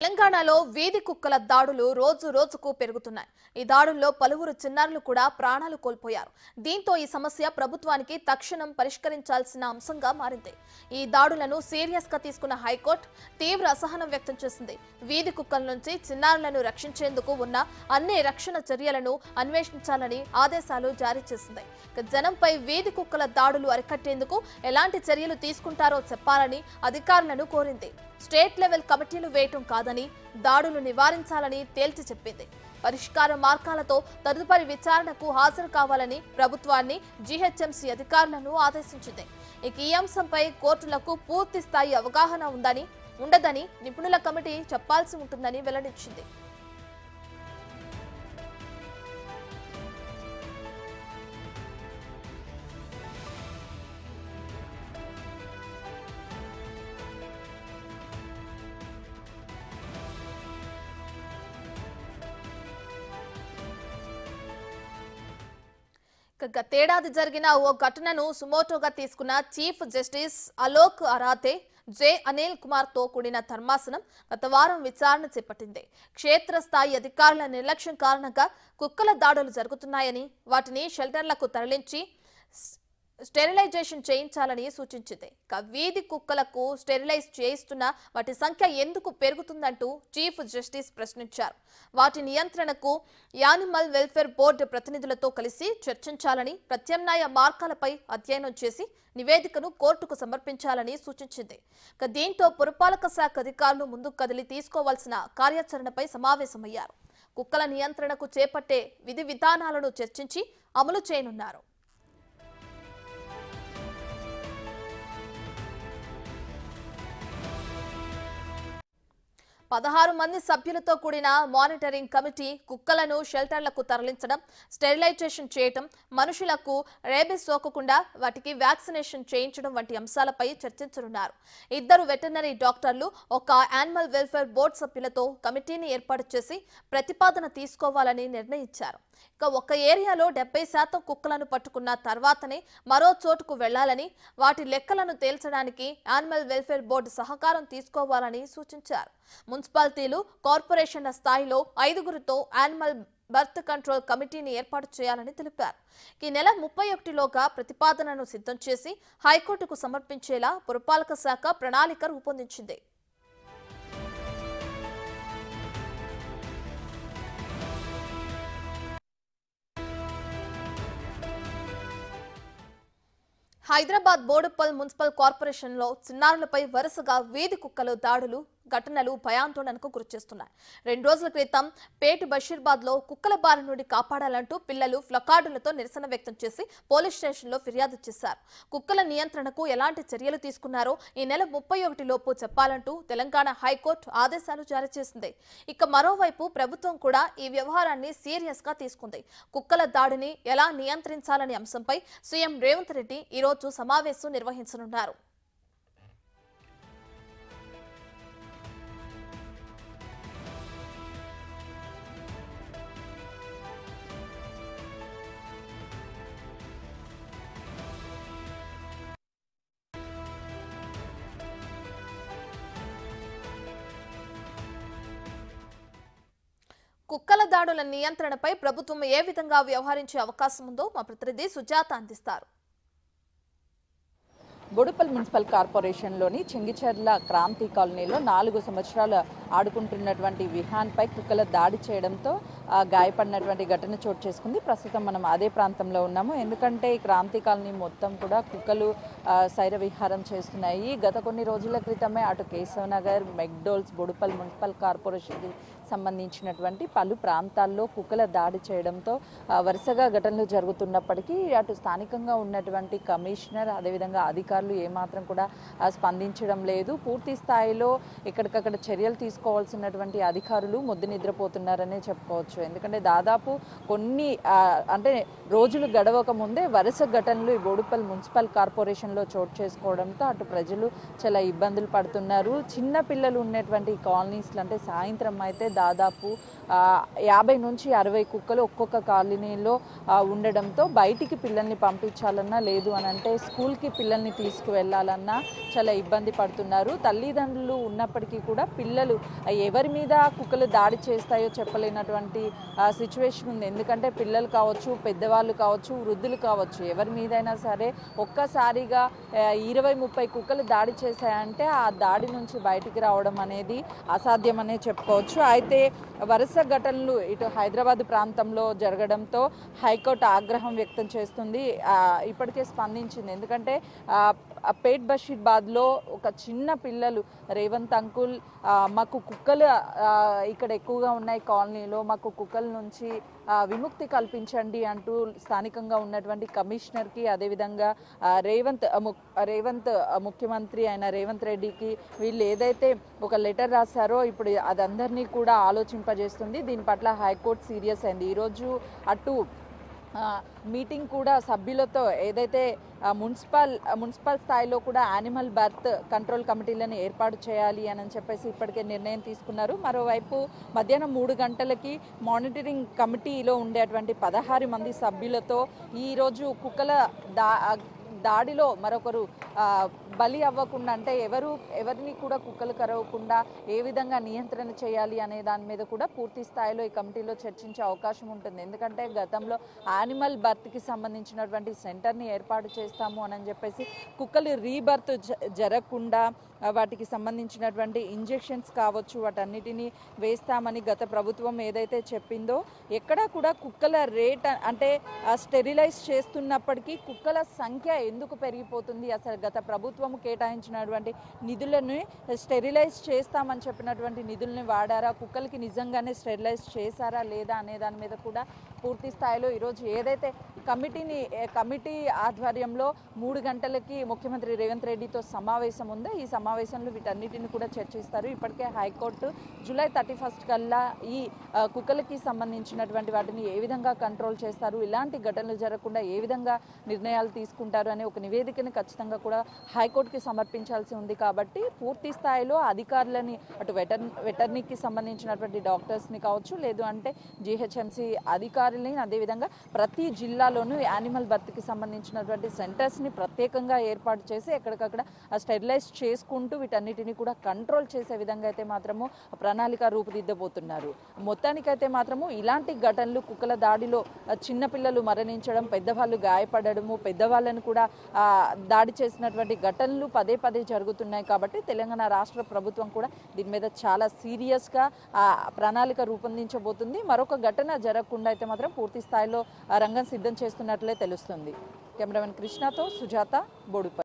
తెలంగాణలో వీధి కుక్కల దాడులు రోజు రోజుకు పెరుగుతున్నాయి. ఈ దాడుల్లో పలువురు చిన్నారులు కూడా ప్రాణాలు కోల్పోయారు. దీంతో ఈ సమస్య ప్రభుత్వానికి తక్షణం పరిష్కరించాల్సిన అంశంగా మారింది. ఈ దాడులను సీరియస్ గా తీసుకున్న హైకోర్టు తీవ్ర అసహనం వ్యక్తం చేసింది. వీధి కుక్కల నుంచి చిన్నారులను రక్షించేందుకు ఉన్న అన్ని రక్షణ చర్యలను అన్వేషించాలని ఆదేశాలు జారీ చేసింది. జనంపై వీధి కుక్కల దాడులు అరికట్టేందుకు ఎలాంటి చర్యలు తీసుకుంటారో చెప్పాలని అధికారులను కోరింది. స్టేట్ లెవెల్ కమిటీలు వేయటం కాదని, దాడులు నివారించాలని తేల్చి చెప్పింది. పరిష్కార మార్గాలతో తదుపరి విచారణకు హాజరు కావాలని ప్రభుత్వాన్ని జీహెచ్ఎంసీ అధికారులను ఆదేశించింది. ఇక ఈ అంశంపై కోర్టులకు పూర్తి స్థాయి అవగాహన ఉండదని నిపుణుల కమిటీ చెప్పాల్సి ఉంటుందని వెల్లడించింది. గతేడాది జరిగిన ఓ ఘటనను సుమోటోగా తీసుకున్న chief justice Alok Aradhe, J Anil Kumar తో కూడిన ధర్మాసనం గత వారం విచారణ చేపట్టింది. క్షేత్రస్థాయి అధికారుల నిర్లక్ష్యం కారణంగా కుక్కల దాడులు జరుగుతున్నాయని, వాటిని షెల్టర్లకు తరలించి స్టెరిలైజేషన్ చేయించాలని సూచించింది. వీధి కుక్కలకు స్టెరిలైజ్ చేయిస్తున్న వాటి సంఖ్య ఎందుకు పెరుగుతుందంటూ చీఫ్ జస్టిస్ ప్రశ్నించారు. వాటి నియంత్రణకు యానిమల్ వెల్ఫేర్ బోర్డు ప్రతినిధులతో కలిసి చర్చించాలని, ప్రత్యామ్నాయ మార్గాలపై అధ్యయనం చేసి నివేదికను కోర్టుకు సమర్పించాలని సూచించింది. దీంతో పురపాలక శాఖ అధికారులు ముందుకు కదిలి తీసుకోవాల్సిన కార్యాచరణపై సమావేశమయ్యారు. కుక్కల నియంత్రణకు చేపట్టే విధి విధానాలను చర్చించి అమలు చేయనున్నారు. 16 మంది సభ్యులతో కూడిన మానిటరింగ్ కమిటీ కుక్కలను షెల్టర్లకు తరలించడం, స్టెరిలైజేషన్ చేయడం, మనుషులకు రేబిస్ సోకకుండా వాటికి వ్యాక్సినేషన్ చేయించడం వంటి అంశాలపై చర్చించనున్నారు. 2 వెటర్నరీ డాక్టర్లు, ఒక యానిమల్ వెల్ఫేర్ బోర్డు సభ్యులతో కమిటీని ఏర్పాటు చేసి ప్రతిపాదన తీసుకోవాలని నిర్ణయించారు. ఒక ఏరియాలో 70% కుక్కలను పట్టుకున్న తర్వాతనే మరో చోటుకు వెళ్లాలని, వాటి లెక్కలను తేల్చడానికి యానిమల్ వెల్ఫేర్ బోర్డు సహకారం తీసుకోవాలని సూచించారు. మున్సిపాలిటీలు, కార్పొరేషన్ల స్థాయిలో 5గురితో యానిమల్ బర్త్ కంట్రోల్ కమిటీని ఏర్పాటు చేయాలని తెలిపారు. ఈ నెల 31లోగా ప్రతిపాదనను సిద్ధం చేసి హైకోర్టుకు సమర్పించేలా పురపాలక శాఖ ప్రణాళిక రూపొందించింది. హైదరాబాద్ బోడుప్పల్ మున్సిపల్ కార్పొరేషన్లో చిన్నారులపై వరుసగా వీధి కుక్కలు దాడులు ఘటనలు భయాందోళనకు గురిచేస్తున్నాయి. 2 రోజుల క్రితం పేట బషీర్బాద్లో కుక్కల బారి నుండి కాపాడాలంటూ పిల్లలు ప్లకార్డులతో నిరసన వ్యక్తం చేసి పోలీస్ స్టేషన్లో ఫిర్యాదు చేశారు. కుక్కల నియంత్రణకు ఎలాంటి చర్యలు తీసుకున్నారో ఈ నెల 31 లోపు చెప్పాలంటూ తెలంగాణ హైకోర్టు ఆదేశాలు జారీ చేసింది. ఇక మరోవైపు ప్రభుత్వం కూడా ఈ వ్యవహారాన్ని సీరియస్ గా తీసుకుంది. కుక్కల దాడిని ఎలా నియంత్రించాలనే అంశంపై సీఎం రేవంత్ రెడ్డి ఈరోజు సమావేశం నిర్వహించనున్నారు. కుక్కల దాడుల నియంత్రణపై ప్రభుత్వం ఏ విధంగా వ్యవహరించే అవకాశం ఉందో మా ప్రతినిధి సుజాత అందిస్తారు. బోడుప్పల్ మున్సిపల్ కార్పొరేషన్లోని చెంగిచెర్ల క్రాంతి కాలనీలో 4 సంవత్సరాలు ఆడుకుంటున్నటువంటి విహాన్పై కుక్కల దాడి చేయడంతో గాయపడినటువంటి ఘటన చోటు చేసుకుంది. ప్రస్తుతం మనం అదే ప్రాంతంలో ఉన్నాము. ఎందుకంటే ఈ క్రాంతి కాలనీ మొత్తం కూడా కుక్కలు శైర విహారం చేస్తున్నాయి. గత కొన్ని రోజుల క్రితమే అటు కేశవనగర్, మెక్డోల్స్, బోడుప్పల్ మున్సిపల్ కార్పొరేషన్కి సంబంధించినటువంటి పలు ప్రాంతాల్లో కుక్కల దాడి చేయడంతో వరుసగా ఘటనలు జరుగుతున్నప్పటికీ అటు స్థానికంగా ఉన్నటువంటి కమిషనర్, అదేవిధంగా అధికారులు ఏమాత్రం కూడా స్పందించడం లేదు. పూర్తి స్థాయిలో ఎక్కడికక్కడ చర్యలు తీసుకోవాల్సినటువంటి అధికారులు ముద్దు నిద్రపోతున్నారనే చెప్పుకోవచ్చు. చెప్పుకోవచ్చు. ఎందుకంటే దాదాపు కొన్ని అంటే రోజులు గడవక ముందే వరుస ఘటనలు ఈ బోడుప్పల్ మున్సిపల్ కార్పొరేషన్లో చోటు చేసుకోవడంతో అటు ప్రజలు చాలా ఇబ్బందులు పడుతున్నారు. చిన్న పిల్లలు ఉన్నటువంటి కాలనీస్లో అంటే సాయంత్రం అయితే దాదాపు 50 నుంచి 60 కుక్కలు ఒక్కొక్క కాలనీలో ఉండడంతో బయటికి పిల్లల్ని పంపించాలన్నా లేదు అని అంటే స్కూల్కి పిల్లల్ని తీసుకువెళ్ళాలన్నా చాలా ఇబ్బంది పడుతున్నారు. తల్లిదండ్రులు ఉన్నప్పటికీ కూడా పిల్లలు ఎవరి మీద కుక్కలు దాడి చేస్తాయో చెప్పలేనటువంటి సిచ్యువేషన్ ఉంది. ఎందుకంటే పిల్లలు కావచ్చు, పెద్దవాళ్ళు కావచ్చు, వృద్ధులు కావచ్చు, ఎవరి మీదైనా సరే ఒక్కసారిగా 20-30 కుక్కలు దాడి చేశాయంటే ఆ దాడి నుంచి బయటికి రావడం అనేది అసాధ్యమనే చెప్పుకోవచ్చు. అయితే వరుస ఘటనలు ఇటు హైదరాబాద్ ప్రాంతంలో జరగడంతో హైకోర్టు ఆగ్రహం వ్యక్తం చేస్తుంది. ఇప్పటికే స్పందించింది. ఎందుకంటే పేట్ బషీర్బాద్లో ఒక చిన్న పిల్లలు రేవంత్ అంకుల్ మాకు కుక్కలు ఇక్కడ ఎక్కువగా ఉన్నాయి కాలనీలో, మాకు కుక్కల నుంచి విముక్తి కల్పించండి అంటూ స్థానికంగా ఉన్నటువంటి కమిషనర్కి అదేవిధంగా రేవంత్ ముఖ్యమంత్రి అయిన రేవంత్ రెడ్డికి వీళ్ళు ఏదైతే ఒక లెటర్ రాశారో ఇప్పుడు అదందరినీ కూడా ఆలోచింపజేస్తుంది. దీని పట్ల హైకోర్టు సీరియస్ అయింది. ఈరోజు అటు మీటింగ్ కూడా సభ్యులతో ఏదైతే మున్సిపల్ స్థాయిలో కూడా యానిమల్ బర్త్ కంట్రోల్ కమిటీలను ఏర్పాటు చేయాలి అని చెప్పేసి ఇప్పటికే నిర్ణయం తీసుకున్నారు. మరోవైపు మధ్యాహ్నం 3 గంటలకి మానిటరింగ్ కమిటీలో ఉండేటువంటి 16 మంది సభ్యులతో ఈరోజు కుక్కల దాడిలో మరొకరు బలి అవ్వకుండా అంటే ఎవరిని కూడా కుక్కలు కరవకుండా ఏ విధంగా నియంత్రణ చేయాలి అనే దాని మీద కూడా పూర్తి స్థాయిలో ఈ కమిటీలో చర్చించే అవకాశం ఉంటుంది. ఎందుకంటే గతంలో యానిమల్ బర్త్కి సంబంధించినటువంటి సెంటర్ని ఏర్పాటు చేస్తాము అని చెప్పేసి కుక్కలు రీబర్త్ జరగకుండా వాటికి సంబంధించినటువంటి ఇంజెక్షన్స్ కావచ్చు వాటన్నిటినీ వేస్తామని గత ప్రభుత్వం ఏదైతే చెప్పిందో ఎక్కడా కూడా కుక్కల రేట్ అంటే స్టెరిలైజ్ చేస్తున్నప్పటికీ కుక్కల సంఖ్య ఎందుకు పెరిగిపోతుంది, అసలు గత ప్రభుత్వం కేటాయించినటువంటి నిధులను స్టెరిలైజ్ చేస్తామని చెప్పినటువంటి నిధుల్ని వాడారా, కుక్కలకి నిజంగానే స్టెరిలైజ్ చేశారా లేదా అనే దాని మీద కూడా పూర్తి స్థాయిలో ఈరోజు ఏదైతే కమిటీ ఆధ్వర్యంలో 3 గంటలకి ముఖ్యమంత్రి రేవంత్ రెడ్డితో సమావేశం ఉందో ఈ సమావేశంలో వీటన్నిటిని కూడా చర్చిస్తారు. ఇప్పటికే హైకోర్టు జూలై 31 కల్లా ఈ కుక్కలకి సంబంధించినటువంటి వాటిని ఏ విధంగా కంట్రోల్ చేస్తారు, ఇలాంటి ఘటనలు జరగకుండా ఏ విధంగా నిర్ణయాలు తీసుకుంటారు అనే ఒక నివేదికను ఖచ్చితంగా కూడా హైకోర్టుకి సమర్పించాల్సి ఉంది. కాబట్టి పూర్తి స్థాయిలో అధికారులని అటు వెటర్నరీకి సంబంధించినటువంటి డాక్టర్స్ని కావచ్చు లేదు అంటే GHMC అధికారులని అదేవిధంగా ప్రతి జిల్లాలోనూ యానిమల్ బర్త్కి సంబంధించినటువంటి సెంటర్స్ని ప్రత్యేకంగా ఏర్పాటు చేసి ఎక్కడికక్కడ స్టెరిలైజ్ చేసుకుంటూ వీటన్నిటిని కూడా కంట్రోల్ చేసే విధంగా అయితే మాత్రము ప్రణాళిక రూపుదిద్దబోతున్నారు. మొత్తానికైతే మాత్రము ఇలాంటి ఘటనలు కుక్కల దాడిలో చిన్నపిల్లలు మరణించడం, పెద్దవాళ్ళు గాయపడము, పెద్దవాళ్ళను కూడా దాడి చేసినటువంటి ఘటనలు పదే జరుగుతున్నాయి. కాబట్టి తెలంగాణ రాష్ట్ర ప్రభుత్వం కూడా దీని మీద చాలా సీరియస్గా ప్రణాళిక రూపొందించబోతుంది. మరొక ఘటన జరగకుండా అయితే మాత్రం పూర్తి స్థాయిలో రంగం సిద్ధం చేస్తున్నట్లే తెలుస్తుంది. కెమెరామెన్ కృష్ణతో సుజాత, బోడుప్పల్.